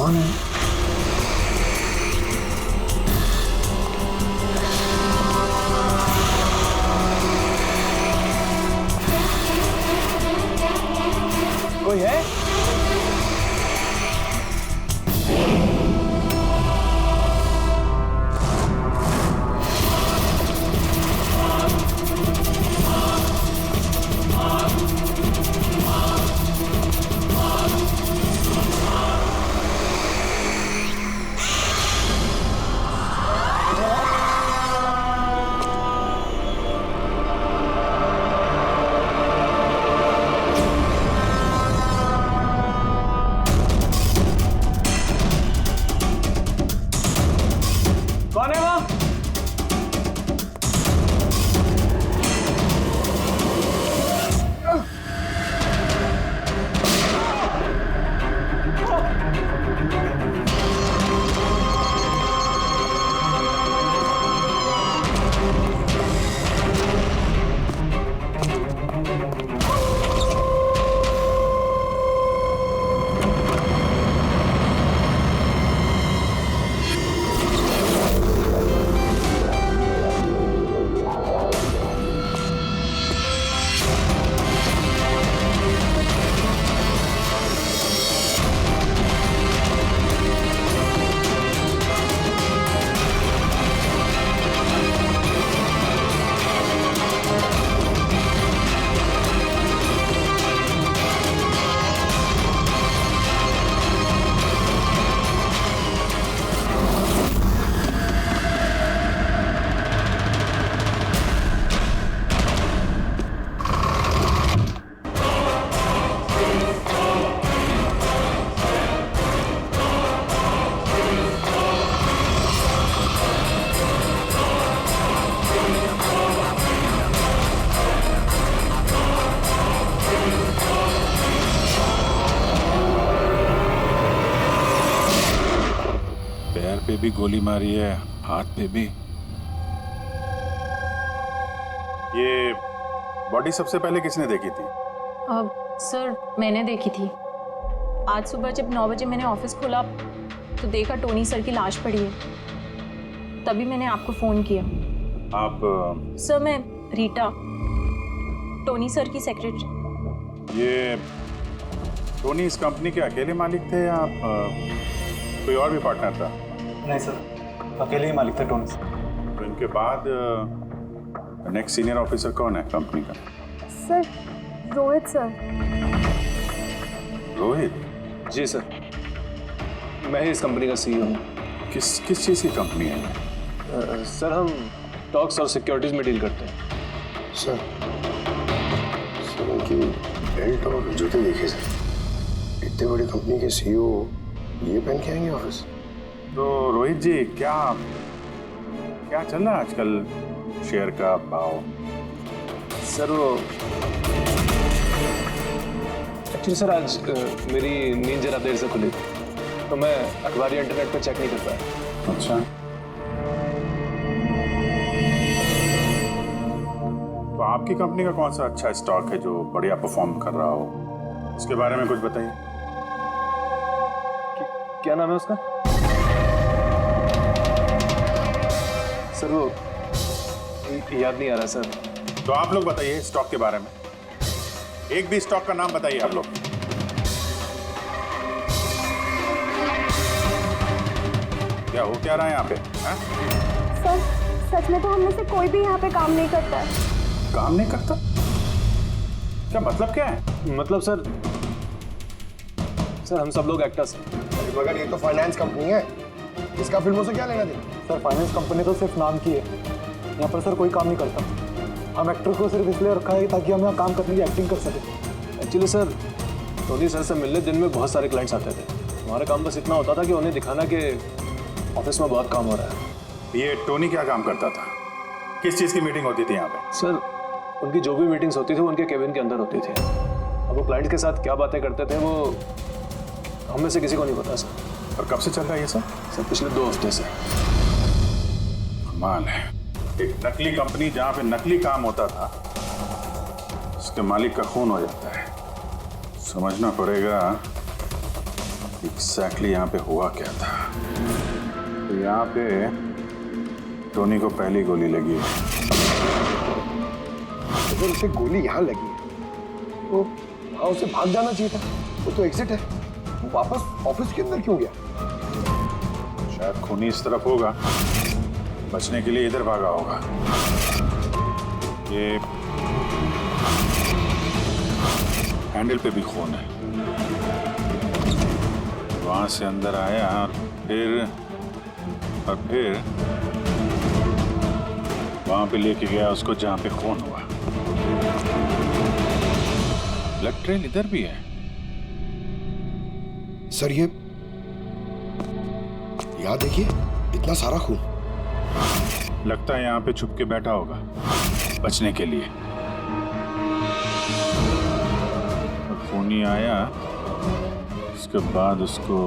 कौन है? कोई है? कौन है वहाँ? पैर पे भी गोली मारी है, हाथ पे भी। ये बॉडी सबसे पहले किसने देखी थी? सर मैंने देखी थी। आज सुबह जब 9 बजे मैंने ऑफिस खोला तो देखा टोनी सर की लाश पड़ी है। तभी मैंने आपको फ़ोन किया। आप सर मैं रीटा, टोनी सर की सेक्रेटरी। ये टोनी इस कंपनी के अकेले मालिक थे या आप कोई और भी पार्टनर था? नहीं सर, अकेले ही मालिक थे टोनी सर। तो इनके बाद नेक्स्ट सीनियर ऑफिसर कौन है कंपनी का? Sir Rohit sir. रोहित? जी सर, मैं ही इस कंपनी का सीईओ हूँ। किस चीज़ की कंपनी है? सर हम स्टॉक्स और सिक्योरिटीज में डील करते हैं। सर उनकी बेल्ट और जूते देखिए सर। इतनी बड़ी कंपनी के सीईओ ये पहन के आएंगे ऑफिस? तो रोहित जी क्या चल रहा है आजकल शेयर का भाव? सर वो एक्चुअली सर आज मेरी नींद जरा देर से खुली थी तो मैं अखबार या इंटरनेट पर चेक नहीं कर पाया। अच्छा, तो आपकी कंपनी का कौन सा अच्छा स्टॉक है जो बढ़िया परफॉर्म कर रहा हो? उसके बारे में कुछ बताइए। क्या नाम है उसका? सर वो याद नहीं आ रहा सर। तो आप लोग बताइए स्टॉक के बारे में। एक भी स्टॉक का नाम बताइए आप लोग। क्या हो क्या रहा है यहाँ पे? सर सच में तो हम में से कोई भी यहाँ पे काम नहीं करता है। काम नहीं करता? क्या मतलब क्या है? मतलब सर हम सब लोग एक्टर्स हैं। मगर ये तो फाइनेंस कंपनी है, इसका फिल्मों से क्या लेना देना? सर फाइनेंस कंपनी तो सिर्फ नाम की है, यहाँ पर सर कोई काम नहीं करता। हम एक्टर को सिर्फ इसलिए रखा है ताकि हम यहाँ काम करने की एक्टिंग कर सकें। एक्चुअली सर टोनी सर से मिलने दिन में बहुत सारे क्लाइंट्स आते थे। हमारा काम बस इतना होता था कि उन्हें दिखाना कि ऑफिस में बहुत काम हो रहा है। ये टोनी क्या काम करता था? किस चीज़ की मीटिंग होती थी यहाँ पे? सर उनकी जो भी मीटिंग्स होती थी वो उनके केबिन के अंदर होती थी। अब वो क्लाइंट्स के साथ क्या बातें करते थे वो हम में से किसी को नहीं पता सर। और कब से चल रहा है ये सब? सर पिछले 2 हफ्ते से। कमाल है, एक नकली कंपनी जहाँ पे नकली काम होता था उसके मालिक का खून हो जाता है। समझना पड़ेगा एग्जैक्टली यहाँ पे हुआ क्या था? तो यहाँ पे टोनी को पहली गोली लगी है। अगर उसे गोली यहाँ लगी है तो वहां उसे भाग जाना चाहिए था। वो तो एग्जिट है, वो वापस ऑफिस के अंदर क्यों गया? शायद खूनी इस तरफ होगा, बचने के लिए इधर भागा होगा। ये हैंडल पे भी खून है। वहां से अंदर आया और फिर वहां पे लेके गया उसको जहां पे खून हुआ। ब्लड ट्रेल इधर भी है। सर ये यहाँ देखिए, इतना सारा खून। लगता है यहाँ पे छुप के बैठा होगा बचने के लिए। और खूनी आया, उसके बाद उसको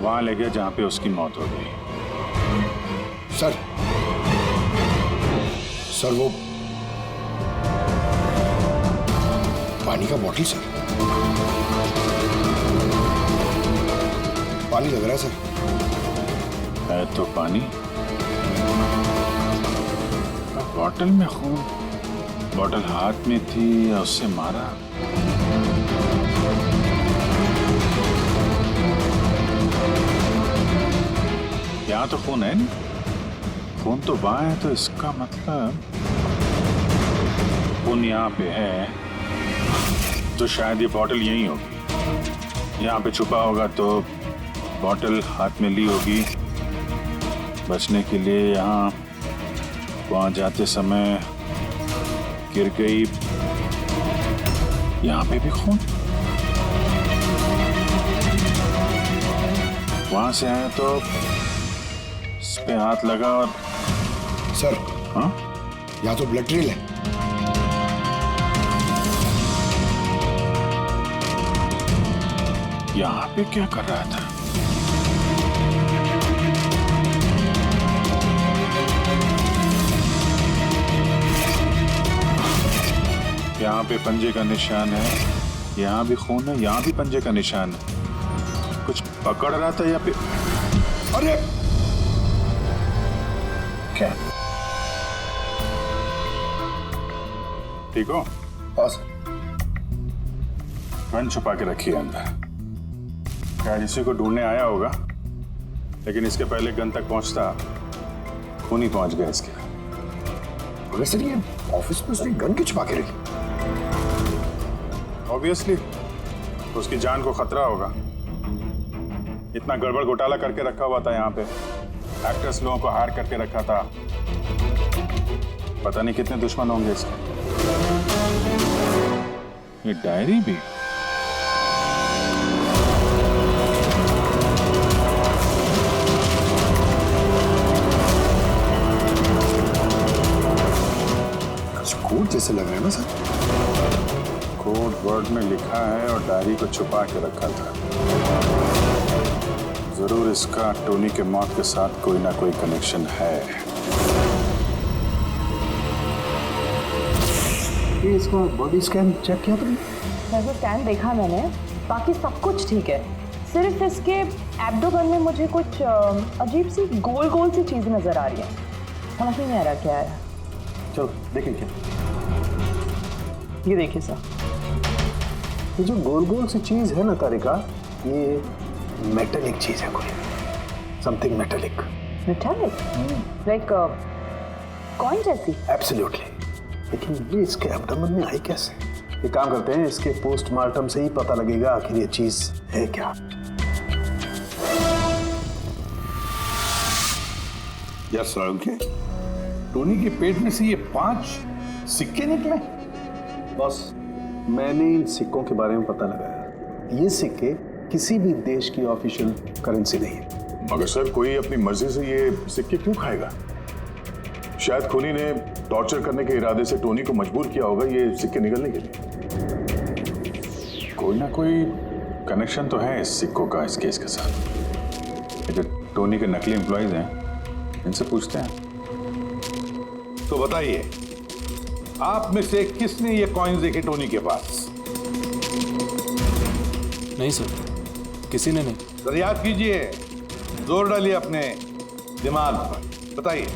वहां ले गया जहां पे उसकी मौत हो गई। सर वो पानी का बॉटल सर, पानी लग रहा है सर। है तो पानी, बॉटल में खून। बॉटल हाथ में थी या उससे मारा? यहाँ तो खून है नहीं, खून तो वहां है, तो इसका मतलब खून यहाँ पे है तो शायद ये बॉटल यहीं होगी। यहाँ पे छुपा होगा तो बॉटल हाथ में ली होगी बचने के लिए। यहाँ वहां जाते समय गिर गई। यहाँ पे भी खून। वहां से आए तो इस पे हाथ लगा और सर हाँ, यहाँ तो ब्लड ट्रेल है। यहाँ पे क्या कर रहा था? यहाँ पे पंजे का निशान है, यहाँ भी खून है, यहाँ भी पंजे का निशान है। कुछ पकड़ रहा था या फिर? अरे क्या? ठीक हो? हाँ सर। गन छुपा के रखी है अंदर। क्या इसी को ढूंढने आया होगा, लेकिन इसके पहले गन तक पहुंचता खूनी पहुंच गया इसके। मगर सर ये ऑफिस में उसने गन क्यों छुपा के रखी? ऑब्वियसली उसकी जान को खतरा होगा। इतना गड़बड़ घोटाला करके रखा हुआ था यहाँ पे, एक्टर्स लोगों को हायर करके रखा था। पता नहीं कितने दुश्मन होंगे इसके। ये डायरी भी। कोड जैसे लग रहा है ना सर। कोड वर्ड में लिखा है और डायरी को छुपा के रखा था। जरूर इसका टोनी के मौत के साथ कोई ना कोई कनेक्शन है। ये इसका बॉडी स्कैन चेक किया तुमने? वैसे स्कैन देखा मैंने, बाकी सब कुछ ठीक है। सिर्फ इसके एब्डोमेन में मुझे कुछ अजीब सी गोल गोल सी चीज नजर आ रही है, समझ नहीं आ रहा क्या है। चलो देखें क्या। ये देखिए सर, ये जो गोल गोल सी चीज है ना तारिका, ये मेटेलिक चीज है कोई, something metallic. Metallic like coin जैसी? एब्सोल्युटली। लेकिन ये इसके एब्डोमेन में आई कैसे? ये काम करते हैं, इसके पोस्टमार्टम से ही पता लगेगा आखिर ये चीज है क्या। यस राहुल, टोनी के पेट में से ये 5 सिक्के निकले। बॉस, मैंने इन सिक्कों के बारे में पता लगाया। ये सिक्के किसी भी देश की ऑफिशियल करेंसी नहीं है। मगर सर, कोई अपनी मर्जी से ये सिक्के क्यों खाएगा? शायद खूनी ने टॉर्चर करने के इरादे से टोनी को मजबूर किया होगा ये सिक्के निकलने के लिए। कोई ना कोई कनेक्शन तो है इस सिक्कों का इस केस के साथ। जो टोनी के नकली एम्प्लॉइज हैं, इनसे पूछते हैं। तो बताइए, आप में से किसने ये कॉइन्स देखे टोनी के पास? नहीं सर, किसी ने नहीं। सर याद कीजिए, जोर डालिए अपने दिमाग पर, बताइए।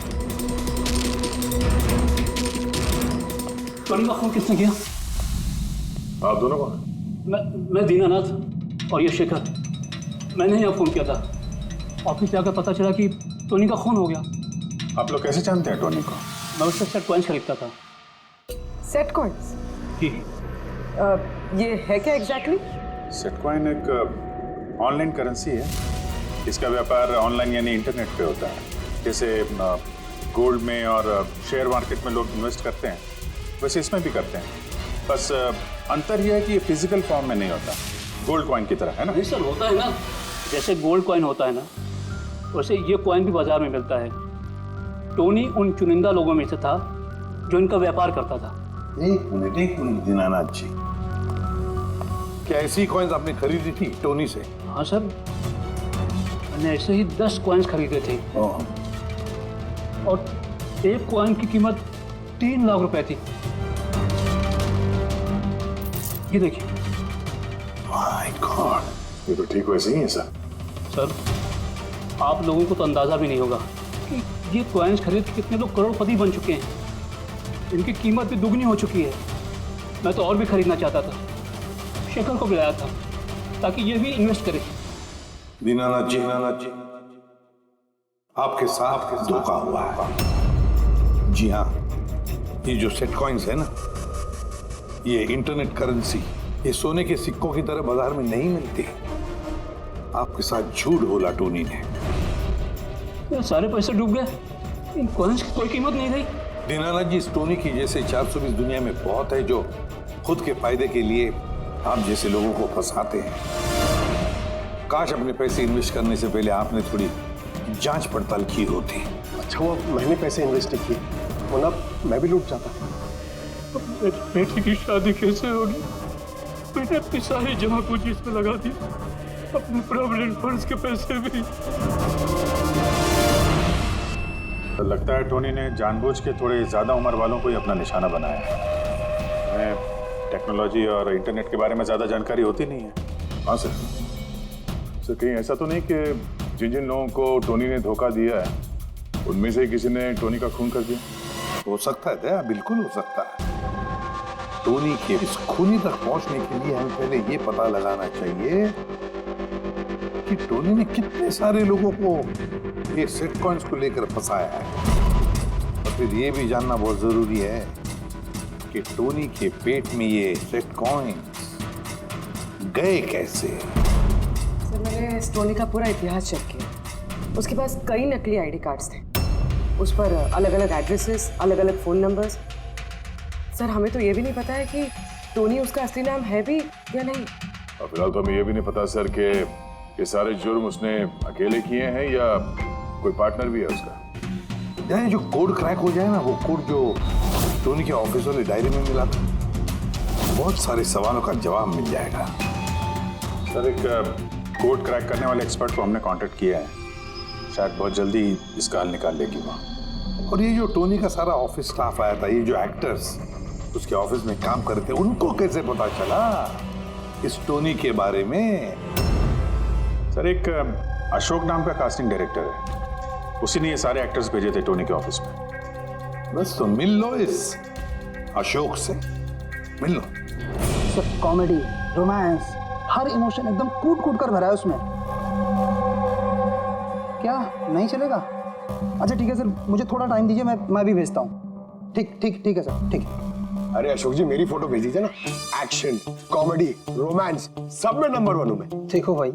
टोनी का फोन किसने किया? आप दोनों को? मैं दीनानाथ और ये शेखर। मैंने ही फोन किया था। ऑफिस जाकर पता चला कि टोनी का खून हो गया। आप लोग कैसे जानते हैं टोनी को? मैं उससे सेट कॉइन्स खरीदता था। Set coins? जी। ये है क्या एग्जैक्टली? सेटकॉइन एक ऑनलाइन करेंसी है। इसका व्यापार ऑनलाइन यानी इंटरनेट पे होता है। जैसे गोल्ड में और शेयर मार्केट में लोग इन्वेस्ट करते हैं, वैसे इसमें भी करते हैं। बस अंतर यह है कि ये फिजिकल फॉर्म में नहीं होता, गोल्ड कॉइन की तरह, है ना? नहीं सर, होता है ना, जैसे गोल्ड कॉइन होता है ना, वैसे ये कॉइन भी बाजार में मिलता है। टोनी उन चुनिंदा लोगों में से था जो इनका व्यापार करता था। एक मिनट दीनानाथ जी, क्या ऐसी कॉइन्स आपने खरीदी थी टोनी से? हाँ सर, मैंने ऐसे ही 10 कॉइन्स खरीदे थे और एक कॉइन की कीमत 3 लाख रुपए थी। ये देखिए। माय गॉड, ये तो ठीक वैसे ही है सर। सर, आप लोगों को तो अंदाजा भी नहीं होगा कि ये कॉइन्स खरीद के कितने लोग करोड़पति बन चुके हैं। इनकी कीमत भी दुगनी हो चुकी है। मैं तो और भी खरीदना चाहता था, शेखर को बुलाया था ताकि ये भी इन्वेस्ट करे। दीनानाथ जी, आपके साथ धोखा हुआ है। जी हाँ, ये जो सेट कॉइन्स है ना, ये इंटरनेट करेंसी, ये सोने के सिक्कों की तरह बाजार में नहीं मिलती। आपके साथ झूठ बोला टोनी ने। ये सारे पैसे डूब गए, इन कॉइन्स की कोई कीमत नहीं रही। दीनानाथ जी, इस टोनी की जैसे 420 दुनिया में बहुत है जो खुद के फायदे के लिए आप जैसे लोगों को फंसाते हैं। काश अपने पैसे इन्वेस्ट करने से पहले आपने थोड़ी जांच पड़ताल की होती। अच्छा वो मैंने पैसे इन्वेस्ट किए, वरना मैं भी लूट जाता। मेरी बेटी की शादी कैसे होगी? मैंने अपनी सारी जमा पूंजी इसमें लगा दी, अपने प्रोविडेंट फंड्स के पैसे भी। तो लगता है टोनी ने जानबूझ के थोड़े ज़्यादा उम्र वालों को ही अपना निशाना बनाया है। हमें टेक्नोलॉजी और इंटरनेट के बारे में ज़्यादा जानकारी होती नहीं है। हाँ सर। सर कहीं ऐसा तो नहीं कि जिन जिन लोगों को टोनी ने धोखा दिया है उनमें से किसी ने टोनी का खून कर दिया? हो सकता है दया, बिल्कुल हो सकता है। टोनी के इस खूनी तक पहुंचने के लिए हमें पहले ये पता लगाना चाहिए कि टोनी ने कितने सारे लोगों को ये सेट कॉइन्स को लेकर फंसाया है। और फिर ये भी जानना बहुत जरूरी है कि टोनी के पेट में ये सेट कॉइन्स गए कैसे। सर, मैंने इस टोनी का पूरा इतिहास चेक किया। उसके पास कई नकली आईडी कार्ड्स थे, उस पर अलग अलग एड्रेसेस, अलग अलग फ़ोन नंबर्स। सर, हमें तो ये भी नहीं पता है कि टोनी उसका असली नाम है भी या नहीं। और फिलहाल तो हमें ये भी नहीं पता सर कि ये सारे जुर्म उसने अकेले किए हैं या कोई पार्टनर भी है उसका। यानी जो कोड क्रैक हो जाए ना, वो कोड जो टोनी के ऑफिस वाले डायरी में मिला था, बहुत सारे सवालों का जवाब मिल जाएगा। सर एक कोड क्रैक करने वाले एक्सपर्ट को हमने कांटेक्ट किया है, शायद बहुत जल्दी इसका हल निकाल लेगी वहाँ। और ये जो टोनी का सारा ऑफिस स्टाफ आया था, ये जो एक्टर्स उसके ऑफिस में काम करते, उनको कैसे पता चला इस टोनी के बारे में? सर एक अशोक नाम का कास्टिंग डायरेक्टर है, उसी ने ये सारे एक्टर्स भेजे थे टोनी के ऑफिस में। बस तो मिल लो इस अशोक से, मिल लो। सर कॉमेडी, रोमांस, हर इमोशन एकदम कूट कूट कर भरा है उसमें। क्या नहीं चलेगा? अच्छा ठीक है सर, मुझे थोड़ा टाइम दीजिए, मैं भी भेजता हूँ। ठीक है सर, ठीक है। अरे अशोक जी, मेरी फोटो भेज दीजिए ना। एक्शन, कॉमेडी, रोमांस, सब में नंबर 1 हूं मैं। देखो भाई,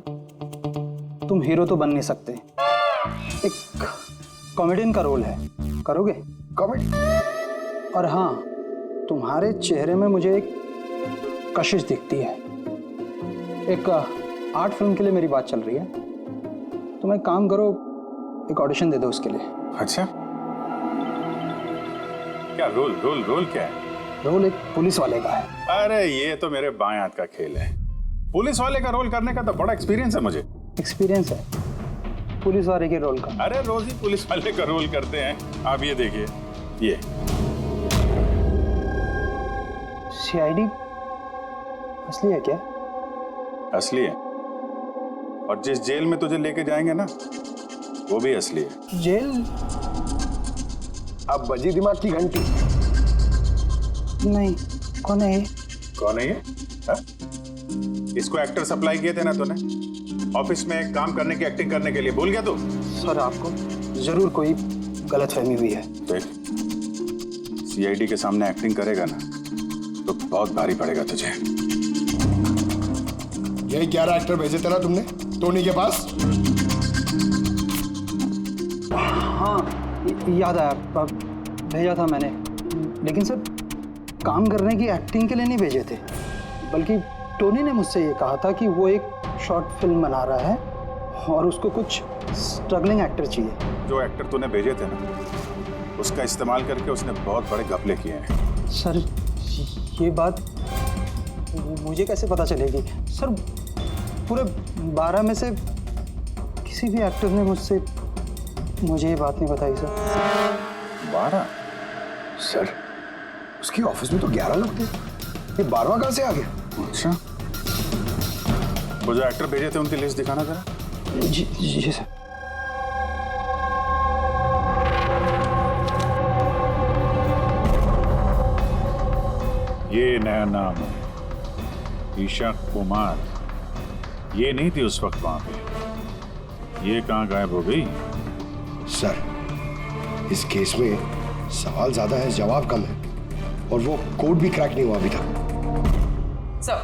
तुम हीरो तो बन नहीं सकते, एक कॉमेडियन का रोल है, करोगे? कॉमेडी? और हाँ, तुम्हारे चेहरे में मुझे एक कशिश दिखती है। एक आर्ट फिल्म के लिए मेरी बात चल रही है, तुम एक काम करो, एक ऑडिशन दे दो उसके लिए। अच्छा, क्या रोल क्या है? रोल एक पुलिस वाले का है। अरे ये तो मेरे बाएं हाथ का खेल है। पुलिस वाले का रोल करने का तो बड़ा एक्सपीरियंस है मुझे। एक्सपीरियंस है पुलिस वाले के रोल का? अरे रोज ही पुलिस वाले का रोल करते हैं। आप ये देखिए, ये सीआईडी असली है क्या? असली है। और जिस जेल में तुझे लेके जाएंगे ना, वो भी असली है। जेल? अब बजी दिमाग की घंटी। नहीं, कौन है ये? कौन है ये? हा? इसको एक्टर सप्लाई किए थे ना तूने, ऑफिस में काम करने की एक्टिंग करने के लिए, भूल गया तू? सर आपको जरूर कोई गलतफहमी हुई है। देख, सीआईडी के सामने एक्टिंग करेगा ना तो बहुत भारी पड़ेगा तुझे। यही 11 एक्टर भेजे थे ना तुमने टोनी के पास? हाँ, याद आया, भेजा था मैंने। लेकिन सर काम करने की एक्टिंग के लिए नहीं भेजे थे, बल्कि टोनी ने मुझसे ये कहा था कि वो एक शॉर्ट फिल्म बना रहा है और उसको कुछ स्ट्रगलिंग एक्टर चाहिए। जो एक्टर तूने भेजे थे ना, उसका इस्तेमाल करके उसने बहुत बड़े घपले किए हैं। सर ये बात मुझे कैसे पता चलेगी? सर पूरे 12 में से किसी भी एक्टर ने मुझे ये बात नहीं बताई सर। 12? सर उसकी ऑफिस में तो 11 लोग थे, ये 12वां कहां से आ गया? अच्छा, वो जो एक्टर भेजे थे उनकी लिस्ट दिखाना जरा। जी सर। ये नया नाम है, ईशा कुमार। ये नहीं थी उस वक्त वहां पे, ये कहाँ गायब हो गई? सर इस केस में सवाल ज्यादा है, जवाब कम है, और वो कोड भी क्रैक नहीं हुआ अभी तक। सर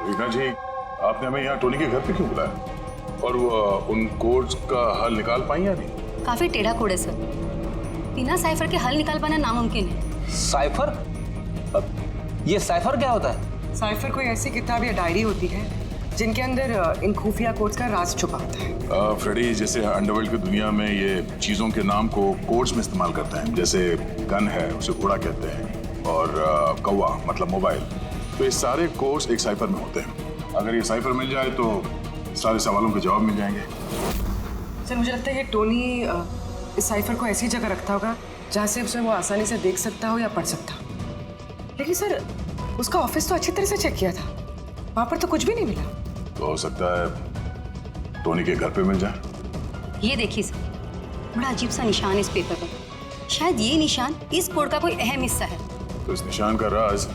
रीना जी, आपने हमें यहाँ टोनी के घर पे क्यों बुलाया? और वो उन कोड्स का हल निकाल पाई या नहीं? काफी टेढ़ा कोड है सर, बिना साइफर के हल निकाल पाना नामुमकिन है। साइफर? ये साइफर क्या होता है? साइफर कोई ऐसी किताब या डायरी होती है जिनके अंदर इन खुफिया कोड्स का राज छुपा होता है। फ्रेडी, जैसे अंडरवर्ल्ड की दुनिया में ये चीजों के नाम को कोड्स में इस्तेमाल करते हैं, जैसे गन है उसे घोड़ा कहते हैं, और कौवा मतलब मोबाइल। तो ये सारे कोड्स एक साइफर में होते हैं। अगर ये साइफर मिल जाए तो सारे सवालों के जवाब मिल जाएंगे। सर मुझे लगता है कि टोनी इस साइफर को ऐसी जगह रखता होगा जहाँ से उसे वो आसानी से देख सकता हो या पढ़ सकता हो। लेकिन सर उसका ऑफिस तो अच्छी तरह से चेक किया था, वहाँ पर तो कुछ भी नहीं मिला। तो हो सकता है टोनी के घर पे मिल जाए। ये देखिए सर, बड़ा अजीब सा निशान इस पेपर पर। शायद ये निशान इस कोड का कोई अहम हिस्सा है। तो इस निशान का राज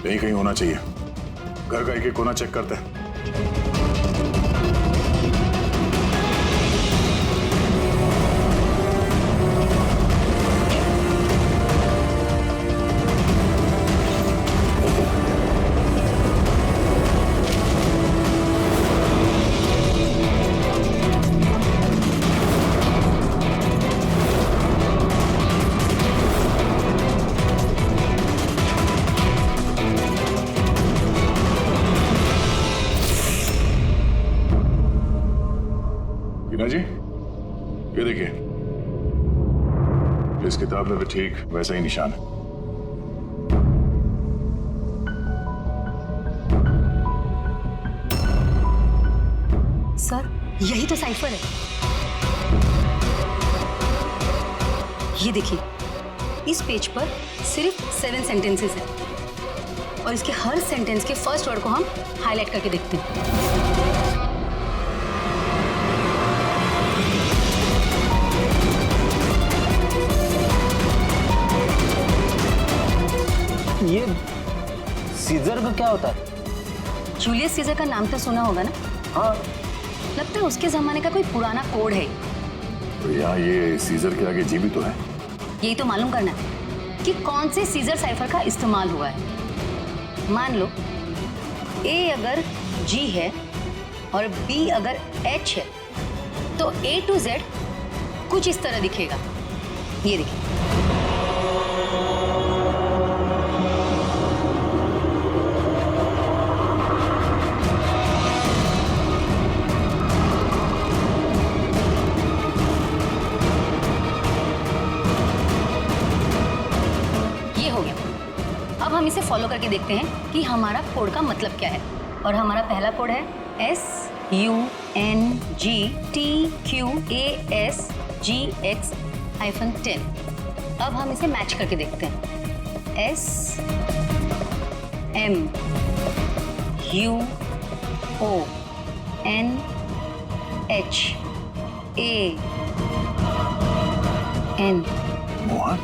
यहीं कहीं होना चाहिए। घर का एक कोना चेक करते हैं। रीना जी, ये देखिए, इस किताब में भी ठीक वैसा ही निशान है। सर यही तो साइफर है। ये देखिए, इस पेज पर सिर्फ 7 सेंटेंसेस हैं और इसके हर सेंटेंस के फर्स्ट वर्ड को हम हाईलाइट करके देखते हैं। ये सीजर का क्या होता है? जूलियस सीजर का नाम तो सुना होगा ना? हाँ। लगता है उसके जमाने का कोई पुराना कोड है। तो यहाँ ये सीजर के आगे जी भी तो है। यही तो मालूम करना है कि कौन से सीजर साइफर का इस्तेमाल हुआ है। मान लो ए अगर जी है और बी अगर एच है तो A to Z कुछ इस तरह दिखेगा। ये देखिए, ये हो गया। अब हम इसे फॉलो करके देखते हैं कि हमारा कोड का मतलब क्या है। और हमारा पहला कोड है SUNGTQASGX-10। अब हम इसे मैच करके देखते हैं। SMU MONHAN। मोहन?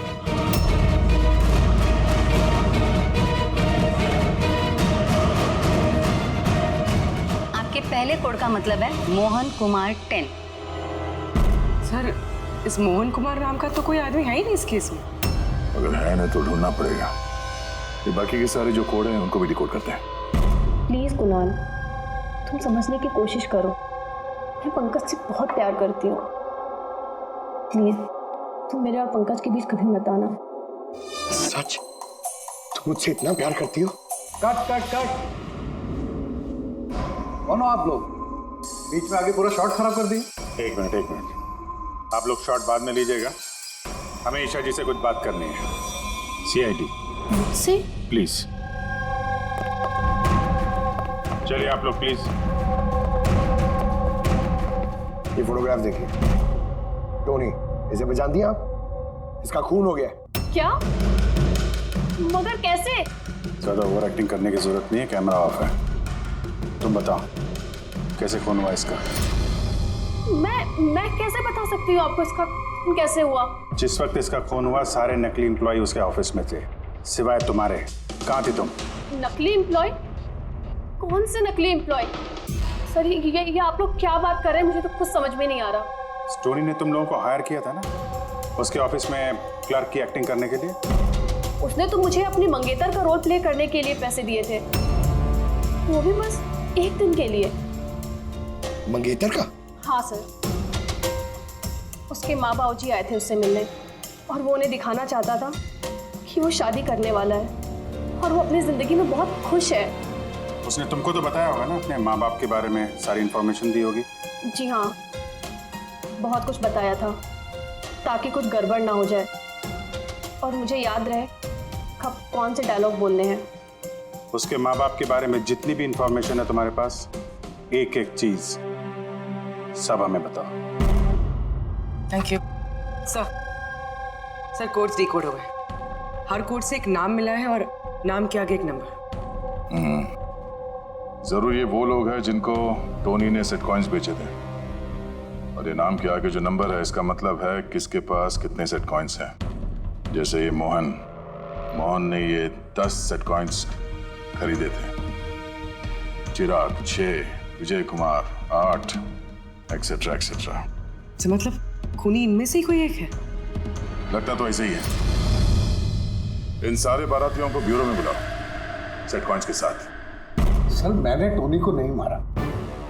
आपके पहले कोड का मतलब है मोहन कुमार 10। सर इस मोहन कुमार नाम का तो कोई आदमी है ही नहीं इस केस में। अगर है ना तो ढूंढना पड़ेगा। ये बाकी के सारे जो कोड हैं उनको भी डिकोड करते हैं। प्लीज कुणाल, तुम समझने की कोशिश करो। मैं पंकज से बहुत प्यार करती हूँ। प्लीज तुम मेरे और पंकज के बीच कभी मत आना। सच? तुम मुझसे इतना प्यार करती हो? Cut cut cut. कौन हो आप लोग? बीच में आगे पूरा शॉट खराब कर दिए। एक मिनट। आप लोग शॉट बाद में लीजिएगा, हमें ईशा जी से कुछ बात करनी है। CID मुझसे? प्लीज चलिए आप लोग प्लीज। ये फोटोग्राफ देखिए। टोनी, इसे पहचानती हैं आप? इसका खून हो गया। क्या? मगर कैसे? ज्यादा ओवर एक्टिंग करने की जरूरत नहीं है, कैमरा ऑफ है। तुम बताओ कैसे खून हुआ इसका? मैं कैसे बता सकती हूँ आपको इसका खून कैसे हुआ? जिस वक्त इसका खून हुआ सारे नकली एम्प्लॉय उसके ऑफिस में थे, सिवाय तुम्हारे। कहाँ थी तुम? नकली एम्प्लॉय? कौन से नकली एम्प्लॉय? सर ये आप लोग क्या बात कर रहे हैं? मुझे तो कुछ समझ में नहीं आ रहा। टोनी ने तुम लोगों को हायर किया था ना उसके ऑफिस में क्लर्क की एक्टिंग करने के लिए। उसने तो मुझे अपनी मंगेतर का रोल प्ले करने के लिए पैसे दिए थे, वो भी बस एक दिन के लिए। मंगेतर का? हाँ सर, उसके माँ बाबू जी आए थे उससे मिलने और वो उन्हें दिखाना चाहता था कि वो शादी करने वाला है और वो अपनी जिंदगी में बहुत खुश है। उसने तुमको तो बताया होगा ना अपने माँ बाप के बारे में, सारी इन्फॉर्मेशन दी होगी। जी हाँ, बहुत कुछ बताया था ताकि कुछ गड़बड़ ना हो जाए और मुझे याद रहे कब कौन से डायलॉग बोलने हैं। उसके माँ बाप के बारे में जितनी भी इंफॉर्मेशन है तुम्हारे पास, एक एक चीज सब हमें बताओ। Thank you sir codes decode हो गए। हर कोड से एक नाम मिला है और नाम के आगे एक नंबर। जरूर ये वो लोग हैं जिनको टोनी ने सेट कॉइन्स बेचे थे, और ये नाम के आगे जो नंबर है इसका मतलब है किसके पास कितने सेट कॉइन्स हैं। जैसे ये मोहन ने ये 10 सेट कॉइन्स खरीदे थे, चिराग 6, विजय कुमार 8, एक्सेट्रा एक्सेट्रा। मतलब खूनी इनमें से ही कोई एक है? लगता तो ऐसे ही है। इन सारे बारातियों को ब्यूरो में बुलाओ सेट कॉइन्स के साथ। सर मैंने टोनी को नहीं मारा,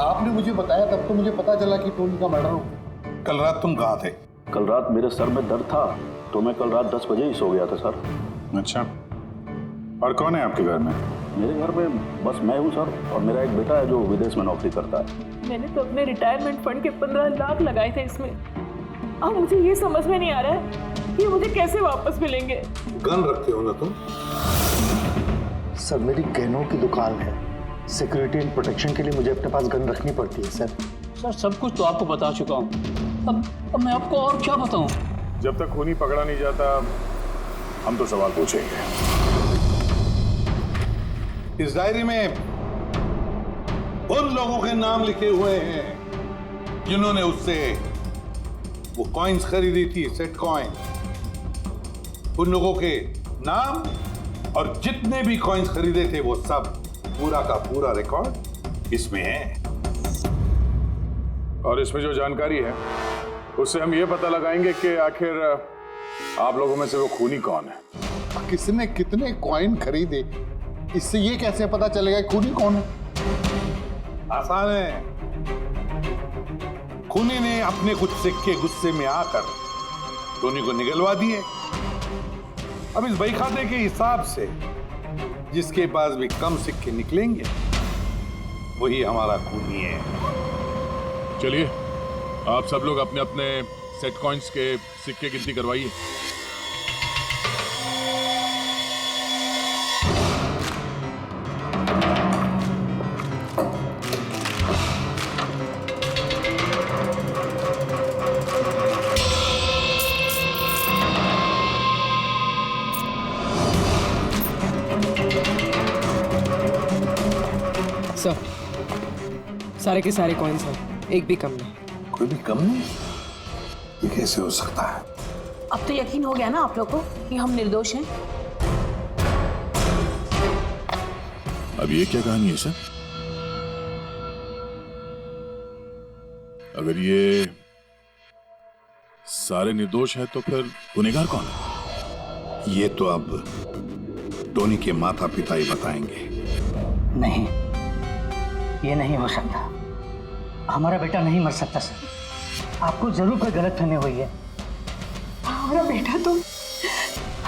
आपने मुझे बताया तब तो मुझे पता चला कि टोनी का मर्डर हो गया। कल रात तुम कहाँ थे? कल रात मेरे सर में दर्द था तो मैं कल रात 10 बजे ही सो गया था सर। अच्छा, और कौन है आपके घर में? मेरे घर में बस मैं हूँ सर, और मेरा एक बेटा है जो विदेश में नौकरी करता है। मैंने तो अपने रिटायरमेंट फंड के 15 लाख लगाए थे इसमें। अब मुझे ये समझ में नहीं आ रहा है कि मुझे कैसे वापस मिलेंगे। गन रखते हो ना तुम? सर मेरी गहनों की दुकान है, सिक्योरिटी एंड प्रोटेक्शन के लिए मुझे अपने पास गन रखनी पड़ती है सर। सर सब कुछ तो आपको बता चुका हूँ, अब मैं आपको और क्या बताऊँ? जब तक खूनी पकड़ा नहीं जाता हम तो सवाल पूछेंगे। इस डायरी में उन लोगों के नाम लिखे हुए हैं जिन्होंने उससे वो कॉइन्स खरीदी थी, सेट कॉइन। उन लोगों के नाम और जितने भी कॉइन्स खरीदे थे वो सब पूरा का पूरा रिकॉर्ड इसमें है। और इसमें जो जानकारी है उससे हम ये पता लगाएंगे कि आखिर आप लोगों में से वो खूनी कौन है। किसने कितने कॉइन खरीदे, इससे ये कैसे पता चलेगा खूनी कौन है? आसान है। खूनी ने अपने कुछ सिक्के गुस्से में आकर टोनी को निगलवा दिए। अब इस बही खाते के हिसाब से जिसके पास भी कम सिक्के निकलेंगे वही हमारा खूनी है। चलिए आप सब लोग अपने अपने सेट कॉइन्स के सिक्के गिनती करवाइए। सर सारे के सारे कॉइन्स हैं, एक भी कम नहीं। कोई भी कम नहीं? ये कैसे हो सकता है? अब तो यकीन हो गया ना आप लोग को कि हम निर्दोष हैं। अब ये क्या कहानी है सर? अगर ये सारे निर्दोष हैं तो फिर गुनहगार कौन है? ये तो अब टोनी के माता पिता ही बताएंगे। नहीं, ये नहीं हो सकता। हमारा बेटा नहीं मर सकता सर। आपको जरूर कोई गलतफहमी हुई है। हमारा बेटा तो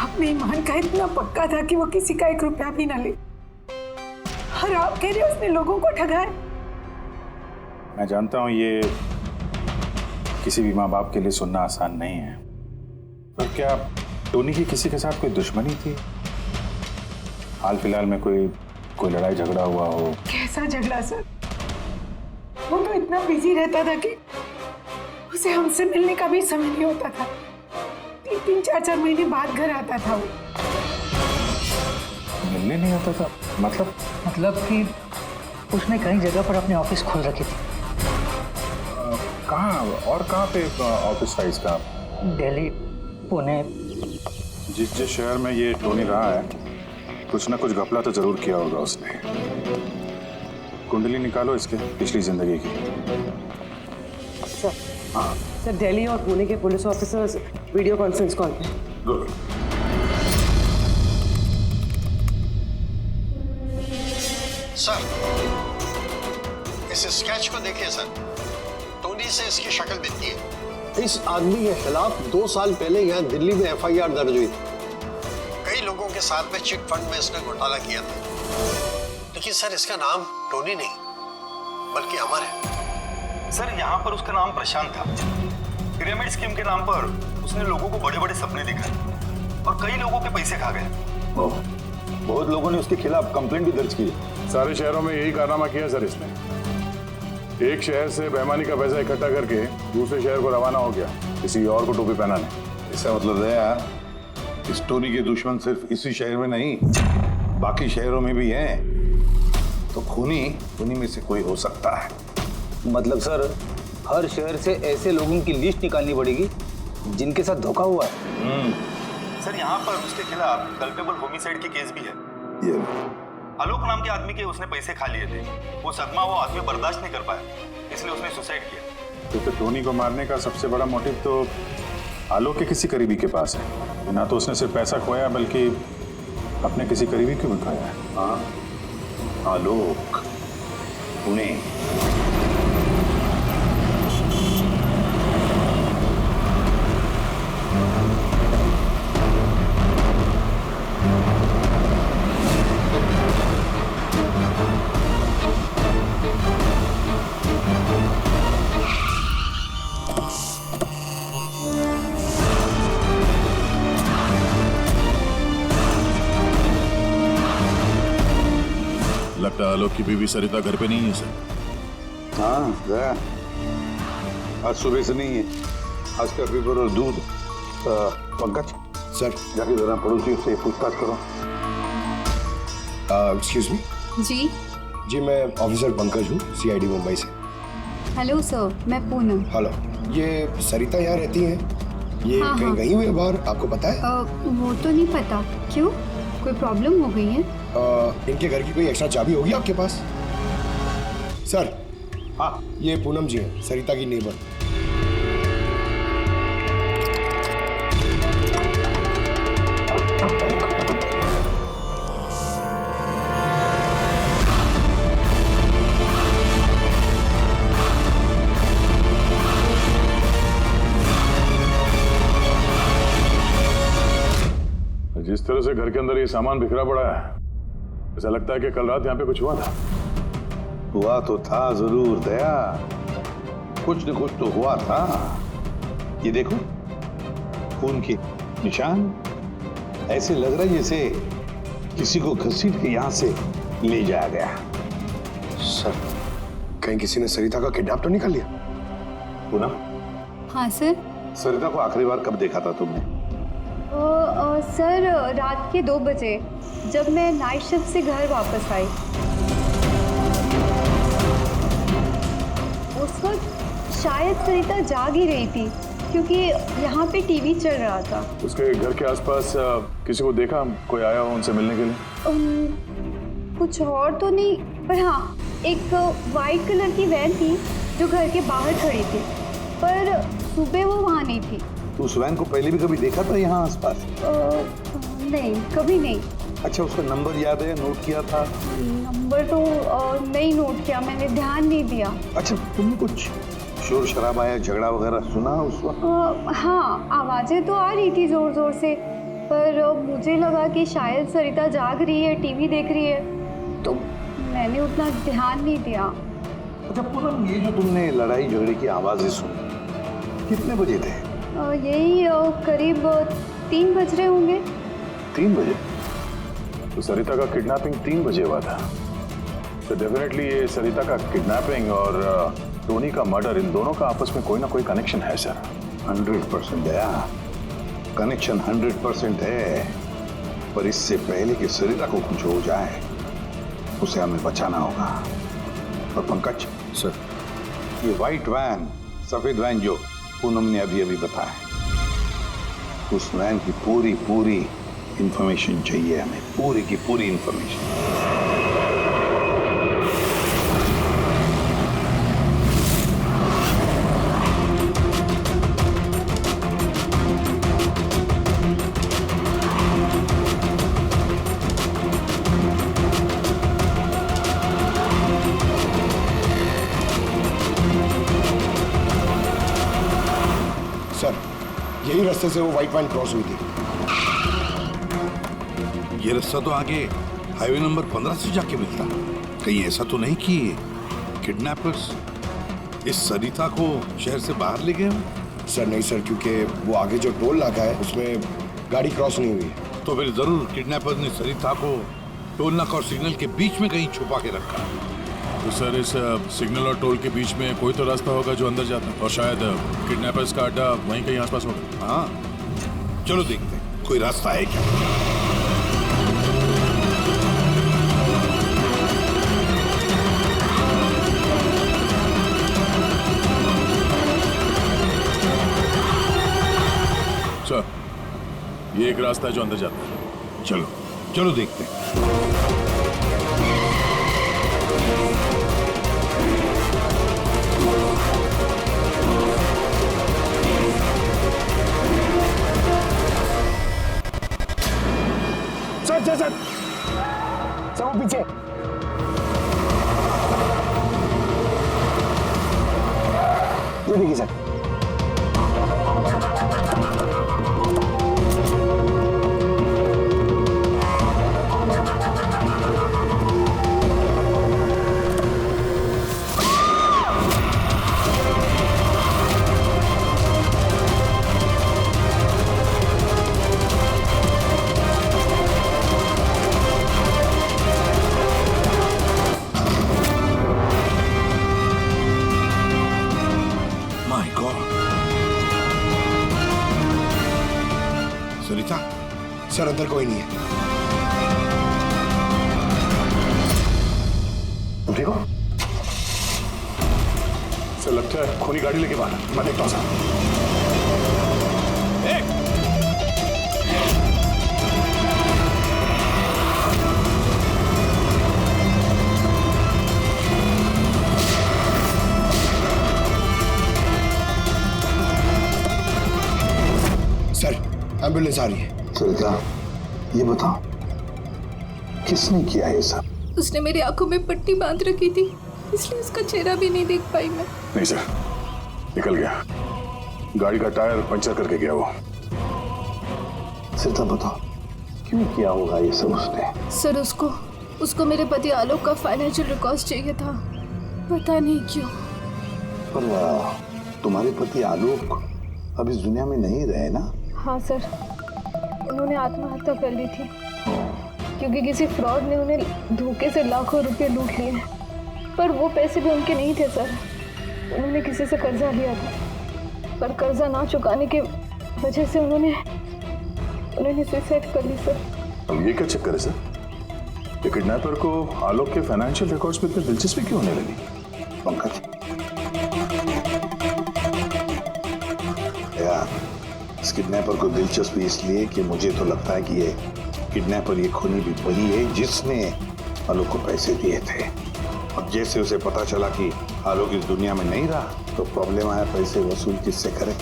अपने ईमान का इतना पक्का था कि वो किसी का 1 रुपया भी ना ले, और आप कह रहे हो उसने लोगों को ठगाया। मैं जानता हूं ये किसी भी माँ बाप के लिए सुनना आसान नहीं है, पर क्या टोनी की किसी के साथ कोई दुश्मनी थी? हाल फिलहाल में कोई लड़ाई झगड़ा हुआ हो? कैसा झगड़ा सर? वो तो इतना बिजी रहता था कि उसे हमसे मिलने का भी समय नहीं होता था। 3-3, 4-4 महीने बाद घर आता था वो। मिलने नहीं आता था? मतलब कि उसने कई जगह पर अपने ऑफिस खोल रखी थी। कहाँ और कहाँ पे ऑफिस था इसका? दिल्ली, पुणे। जिस शहर में ये टोनी रहा है, कुछ ना कुछ घपला तो जरूर किया होगा उसने। कुंडली निकालो इसके पिछली जिंदगी की। सर, हाँ सर, दिल्ली और पुणे के police officers video conference call पे। गुड। सर, इस स्केच को देखिए सर, टोनी से इसकी शक्ल दिखती है। इस आदमी के खिलाफ 2 साल पहले यहाँ दिल्ली में FIR दर्ज हुई थी। कई लोगों के साथ में चिट फंड में इसने घोटाला किया था, लेकिन सर इसका नाम टोनी नहीं बल्कि अमर है। सर, यहाँ पर उसका नाम प्रशांत था। पिरामिड स्कीम के नाम पर उसने लोगों को बड़े बड़े सपने दिखाए और कई लोगों के पैसे खा गए। बहुत लोगों ने उसके खिलाफ कंप्लेंट भी दर्ज की। सारे शहरों में यही कारनामा किया सर इसने। एक शहर से बेईमानी का पैसा इकट्ठा करके दूसरे शहर को रवाना हो गया किसी और को टोपी पहनाने। इसका मतलब है यार, इस टोनी के दुश्मन सिर्फ इसी शहर में नहीं, बाकी शहरों में भी हैं। तो खूनी में से कोई हो सकता है। मतलब सर, हर शहर से ऐसे लोगों की लिस्ट निकालनी पड़ेगी जिनके साथ धोखा हुआ है। सर, यहाँ पर उसके खिलाफ कल्पेबल होमिसाइड की केस भी है। ये आलोक नाम के आदमी के उसने पैसे खा लिए थे। वो सदमा वो आदमी बर्दाश्त नहीं कर पाया, इसलिए उसने सुसाइड किया। तो टोनी को मारने का सबसे बड़ा मोटिव तो आलोक के किसी करीबी के पास है। ना तो उसने सिर्फ पैसा खोया बल्कि अपने किसी करीबी को भी खोया है। हाँ, आलोक, पुणे। लगता है आलोक की बीवी सरिता घर पे नहीं है सर। हाँ गया, आज सुबह से नहीं है। आज का पेपर और दूध। पंकज सर, जाके जरा पड़ोसियों से पूछताछ करो। Excuse me. जी, मैं ऑफिसर पंकज हूँ, CID मुंबई से। हेलो सर, मैं पूनम। हेलो, ये सरिता यहाँ रहती हैं? ये हाँ, कहीं हाँ। गई हुई है बाहर, आपको पता है? वो तो नहीं पता। क्यों, कोई प्रॉब्लम हो गई है? इनके घर की कोई एक्स्ट्रा चाबी होगी आपके पास? सर, हाँ, ये पूनम जी हैं, सरिता की नेबर। जिस तरह से घर के अंदर ये सामान बिखरा पड़ा है, ऐसा लगता है कि कल रात यहाँ पे कुछ हुआ था। हुआ तो था जरूर दया, कुछ न कुछ तो हुआ था। ये देखो, खून के निशान। ऐसे लग रहा है जैसे किसी को घसीट के यहाँ से ले जाया गया। सर, कहीं किसी ने सरिता का किडनैप तो नहीं कर लिया? पूनम, हाँ सर। सरिता को आखिरी बार कब देखा था तुमने? सर, रात के 2 बजे, जब मैं नाइट शिफ्ट से घर वापस आई। उस वक्त शायद सरिता जाग ही रही थी क्योंकि यहाँ पे टीवी चल रहा था। उसके घर के आसपास किसी को देखा, कोई आया हो उनसे मिलने के लिए? कुछ और तो नहीं, पर हाँ एक वाइट कलर की वैन थी जो घर के बाहर खड़ी थी, पर सुबह वो वहाँ नहीं थी। तो उस वैन को पहले भी कभी देखा था यहाँ आसपास? नहीं, कभी नहीं। अच्छा, उसका नंबर याद है, नोट किया था? नंबर तो नहीं नोट किया, मैंने ध्यान नहीं दिया। अच्छा, तुमने कुछ शोर शराबा या झगड़ा वगैरह सुना उस वक्त? हाँ, आवाजें तो आ रही थी जोर जोर से, पर मुझे लगा कि शायद सरिता जाग रही है, टीवी देख रही है, तो मैंने उतना ध्यान नहीं दिया। अच्छा पूनम, ये जो तुमने लड़ाई झगड़े की आवाजें सुनी, कितने बजे थे? यही करीब 3 बज रहे होंगे। 3 बजे? तो सरिता का किडनैपिंग 3 बजे हुआ था। तो डेफिनेटली ये सरिता का किडनैपिंग और टोनी का मर्डर, इन दोनों का आपस में कोई ना कोई कनेक्शन है सर। 100% दया, कनेक्शन 100% है, पर इससे पहले कि सरिता को कुछ हो जाए उसे हमें बचाना होगा। और पंकज सर, ये व्हाइट वैन, सफेद वैन जो पूनम ने अभी अभी बताया, उस वैन की पूरी इंफॉर्मेशन चाहिए हमें, पूरी की पूरी इंफॉर्मेशन। सर, यही रास्ते से वो व्हाइट वैन क्रॉस हुई थी। ये रास्ता तो आगे हाईवे नंबर 15 से जाके मिलता। कहीं ऐसा तो नहीं कि किडनैपर्स इस सरिता को शहर से बाहर ले गए? सर नहीं सर, क्योंकि वो आगे जो टोल नाका है उसमें गाड़ी क्रॉस नहीं हुई। तो फिर जरूर किडनैपर्स ने सरिता को टोल नाका और सिग्नल के बीच में कहीं छुपा के रखा। तो सर, इस सिग्नल और टोल के बीच में कोई तो रास्ता होगा जो अंदर जाता है, और शायद किडनैपर्स का अड्डा वहीं कहीं आसपास होगा। हाँ, चलो देखते हैं कोई रास्ता है क्या। सर, ये एक रास्ता है जो अंदर जाता है। चलो देखते हैं। सर वो पीछे। ये देखिए सर। सरिता, सर अंदर कोई नहीं है। तुम ठीक हो? सर लगता है खूनी गाड़ी लेके बाहर। मैं देखता हूँ सर। सर एम्बुलेंस आ रही है। सरिता, ये बताओ किसने किया ये सब? उसने मेरी आंखों में पट्टी बांध रखी थी, इसलिए उसका चेहरा भी नहीं देख पाई मैं। नहीं सर, निकल गया। गाड़ी का टायर पंचर करके गया वो। सरिता बताओ, क्यों किया होगा ये सब उसने? सर उसको मेरे पति आलोक का फाइनेंशियल रिकॉर्ड चाहिए था, पता नहीं क्यों। पर तुम्हारे पति आलोक अब इस दुनिया में नहीं रहे ना? हाँ सर, उन्होंने आत्महत्या कर ली थी क्योंकि किसी फ्रॉड ने उन्हें धोखे से लाखों रुपए लूट लिए। पर वो पैसे भी उनके नहीं थे सर, उन्होंने किसी से कर्जा लिया था, पर कर्जा ना चुकाने की वजह से उन्होंने सुसाइड कर ली सर। अब ये क्या चक्कर है सर? ये किडनैपर को आलोक के फाइनेंशियल रिकॉर्ड्स में इतनी दिलचस्पी क्यों होने लगी? पंकज, इस किडनैपर को दिलचस्पी इसलिए कि मुझे तो लगता है कि ये किडनैपर, ये खूनी भी वही है जिसने आलोक को पैसे दिए थे। और जैसे उसे पता चला कि आलोक इस दुनिया में नहीं रहा तो प्रॉब्लम आया, पैसे वसूल किससे करे।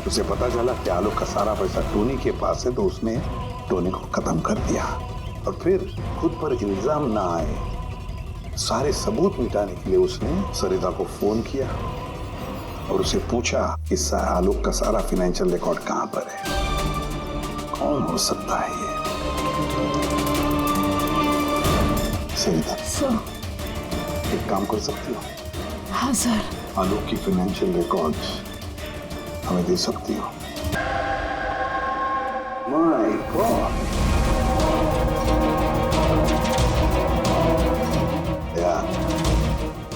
उसे पता चला कि आलोक का सारा पैसा टोनी के पास है, तो उसने टोनी को खत्म कर दिया। और फिर खुद पर इल्जाम ना आए, सारे सबूत मिटाने के लिए उसने सरिता को फोन किया और उसे पूछा कि आलोक का सारा फाइनेंशियल रिकॉर्ड कहां पर है। कौन हो सकता है ये? सरिता सर, एक काम कर सकती हो? हाँ सर। आलोक की फाइनेंशियल रिकॉर्ड्स हमें दे सकती हो? माय गॉड,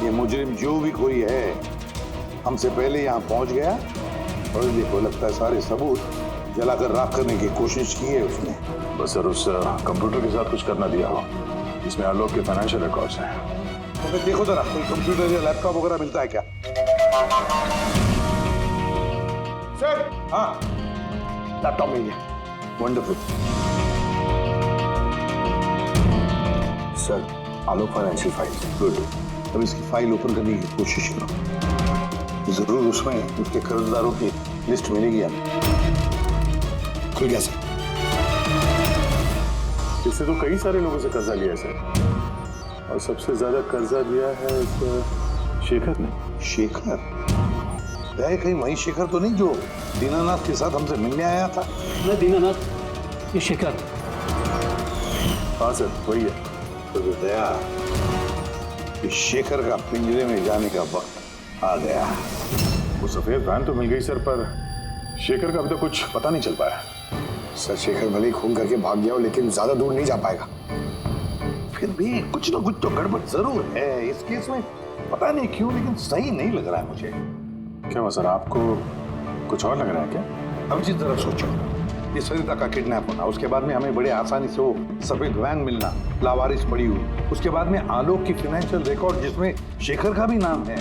ये मुजरिम जो भी कोई है हमसे पहले यहाँ पहुंच गया और देखो लगता है सारे सबूत जलाकर राख करने की कोशिश की है उसने। बस सर उस कंप्यूटर के साथ कुछ करना दिया हो जिसमें आलोक के फाइनेंशियल रिकॉर्ड्स हैं। तो फिर देखो जरा कोई कंप्यूटर या लैपटॉप वगैरह मिलता है क्या? सर, हाँ लैपटॉप मिल गया। वंडरफुल। सर, आलोक फाइनेंशियल फाइल। गुड। अब इसकी फाइल ओपन करने की कोशिश करो, जरूर उसमें उसके कर्जदारों की लिस्ट मिलेगी हमें। खुल गया सर। इससे तो कई सारे लोगों से कर्जा लिया है सर, और सबसे ज्यादा कर्जा लिया है इस शेखर ने। शेखर? कहीं वही शेखर तो नहीं जो दीनानाथ के साथ हमसे मिलने आया था? मैं दीनानाथ, ये शेखर। हाँ सर वही है। तो दया, इस शेखर का पिंजरे में जाने का वक्त आ गया। वो सफेद वैन तो मिल गई सर, पर शेखर का अभी तक कुछ पता नहीं चल पाया। सर, शेखर भले ही खून करके भाग गया हो लेकिन ज्यादा दूर नहीं जा पाएगा। फिर भी कुछ ना कुछ तो गड़बड़ जरूर है इस केस में, पता नहीं क्यों लेकिन सही नहीं लग रहा है मुझे। क्या हुआ सर, आपको कुछ और लग रहा है क्या? अब जिस तरह सोचो, ये सरिता का किडनैप होना, उसके बाद में हमें बड़े आसानी से वो सफेद वैन मिलना लावारिस पड़ी हुई, उसके बाद में आलोक की फाइनेंशियल रिकॉर्ड जिसमें शेखर का भी नाम है,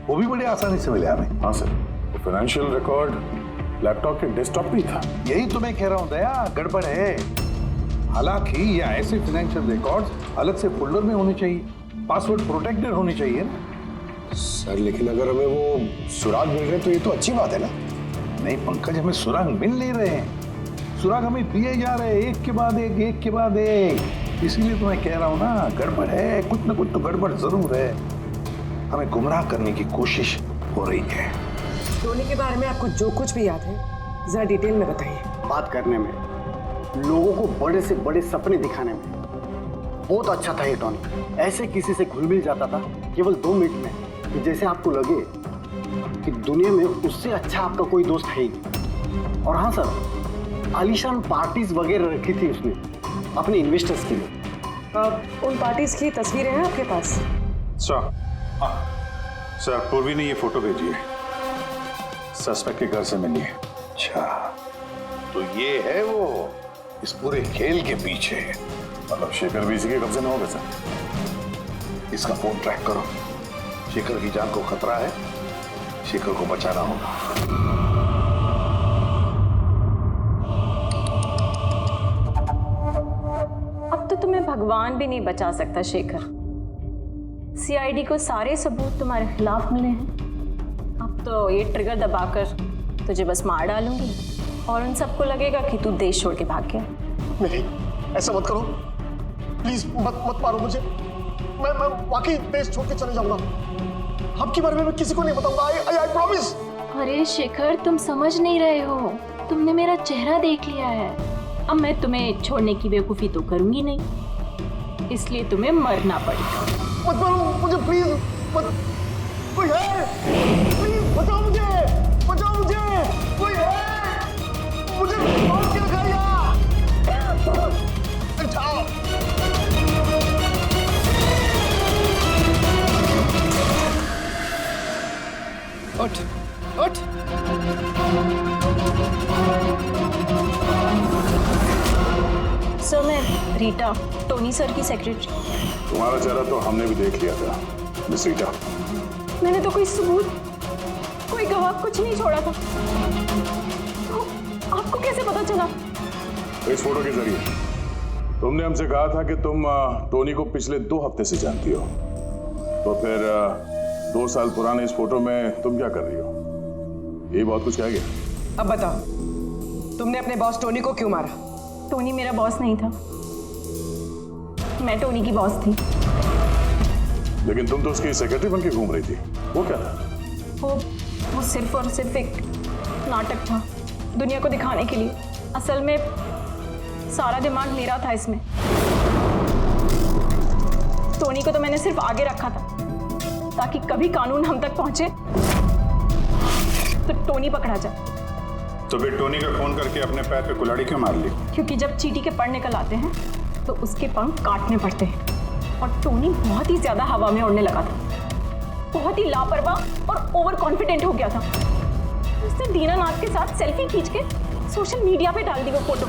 वो भी बड़े आसानी से मिले हमें। हाँ सर, वो फाइनेंशियल रिकॉर्ड लैपटॉप के डेस्कटॉप पे ही था। यही तो मैं कह रहा हूँ दया, गड़बड़ है। हालांकि ये ऐसे फाइनेंशियल रिकॉर्ड्स अलग से फोल्डर में होने चाहिए, पासवर्ड प्रोटेक्टेड होने चाहिए ना। सर, लेकिन अगर हमें वो सुराग मिल रहे तो ये तो अच्छी बात है ना। नहीं पंकज, हमें सुराग मिल नहीं रहे हैं, सुराग हमें दिए जा रहे हैं एक के बाद एक, एक के बाद एक। इसीलिए तो मैं कह रहा हूँ ना, गड़बड़ है, कुछ ना कुछ तो गड़बड़ जरूर है। हमें गुमराह करने की कोशिश हो रही है। टोनी के बारे में आपको जो कुछ भी याद है जरा डिटेल में बताइए। बात करने में, लोगों को बड़े से बड़े सपने दिखाने में बहुत अच्छा था ये टोनी। ऐसे किसी से घुल मिल जाता था केवल 2 मिनट में कि जैसे आपको लगे कि दुनिया में उससे अच्छा आपका कोई दोस्त है ही। और हाँ सर, आलीशान पार्टीज वगैरह रखी थी उसने अपने इन्वेस्टर्स के लिए। उन पार्टीज की तस्वीरें हैं आपके पास? सर, हाँ सर, पूर्वी ने ये फोटो भेजी है, सस्पेक्ट के घर से मिली है। अच्छा, तो ये है वो इस पूरे खेल के पीछे। मतलब शेखर भी इसी के कब्जे में होगा सर। इसका फोन ट्रैक करो, शेखर की जान को खतरा है, शेखर को बचाना होगा। अब तो तुम्हें भगवान भी नहीं बचा सकता शेखर। सीआईडी को सारे सबूत तुम्हारे खिलाफ मिले हैं। अब तो ये ट्रिगर दबाकर तुझे बस मार डालूंगी और उन सबको लगेगा कि तू देश छोड़ के भाग गया। नहीं, ऐसा मत करो प्लीज, मत मारो मुझे। मैं वाकई देश छोड़ के चले जाऊंगा। आपके बारे में मैं किसी को नहीं बताऊंगा। I promise. अरे शेखर, तुम समझ नहीं रहे हो, तुमने मेरा चेहरा देख लिया है। अब मैं तुम्हें छोड़ने की बेवकूफी तो करूंगी नहीं, इसलिए तुम्हें मरना पड़ेगा। मत मारो मुझे प्लीज, मत। कोई है? प्लीज बचाओ मुझे, बचाओ मुझे, कोई है? मुझे मार के खाया। बचाओ। उठ, उठ। सर, मैं रीटा, टोनी सर की सेक्रेटरी। तुम्हारा चेहरा तो हमने भी देख लिया था मिस रीटा। मैंने तो कोई सबूत, कोई गवाह कुछ नहीं छोड़ा था। तो कैसे पता चला? इस फोटो के जरिए। तुमने हमसे कहा था कि तुम टोनी को पिछले 2 हफ्ते से जानती हो, तो फिर 2 साल पुराने इस फोटो में तुम क्या कर रही हो? ये बहुत कुछ कह गया। अब बताओ, तुमने अपने बॉस टोनी को क्यों मारा? टोनी मेरा बॉस नहीं था, मैं टोनी की बॉस थी। लेकिन तुम तो उसकी सेक्रेटरी बन के घूम रही थी, वो क्या था? वो सिर्फ और सिर्फ एक नाटक था, दुनिया को दिखाने के लिए। असल में सारा दिमाग मेरा था इसमें। टोनी को तो मैंने सिर्फ आगे रखा था ताकि कभी कानून हम तक पहुंचे तो टोनी पकड़ा जाए। तो फिर टोनी का फोन करके अपने पैर पे कुल्हाड़ी क्यों मार ली? क्योंकि जब चींटी के पर निकल आते हैं तो उसके पंख काटने पड़ते हैं, और टोनी बहुत ही ज्यादा हवा में उड़ने लगा था, बहुत ही लापरवाह और ओवर कॉन्फिडेंट हो गया था। उसने दीनानाथ के साथ सेल्फी खींच के सोशल मीडिया पे डाल दी वो फोटो।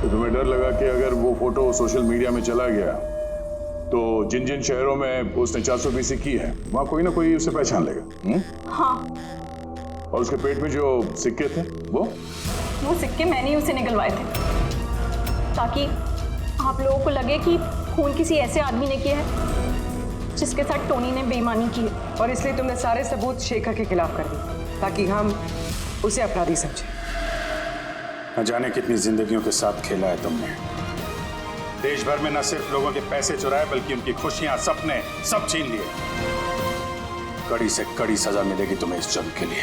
तो तुम्हें डर लगा कि अगर वो फोटो सोशल मीडिया में चला गया तो जिन जिन शहरों में उसने 420 की है वहां कोई ना कोई उसे पहचान लेगा। हाँ। और उसके पेट में जो सिक्के थे वो सिक्के मैंने ही उसे निकलवाए थे ताकि आप लोगों को लगे कि खून किसी ऐसे आदमी ने किया है जिसके साथ टोनी ने बेईमानी की है। और इसलिए तुमने सारे सबूत शेखर के खिलाफ कर दिए ताकि हम उसे अपराधी समझें। न जाने कितनी जिंदगियों के साथ खेला है तुमने। देश भर में न सिर्फ लोगों के पैसे चुराए बल्कि उनकी खुशियां, सपने सब छीन लिए। कड़ी से कड़ी सजा मिलेगी तुम्हें इस जुर्म के लिए।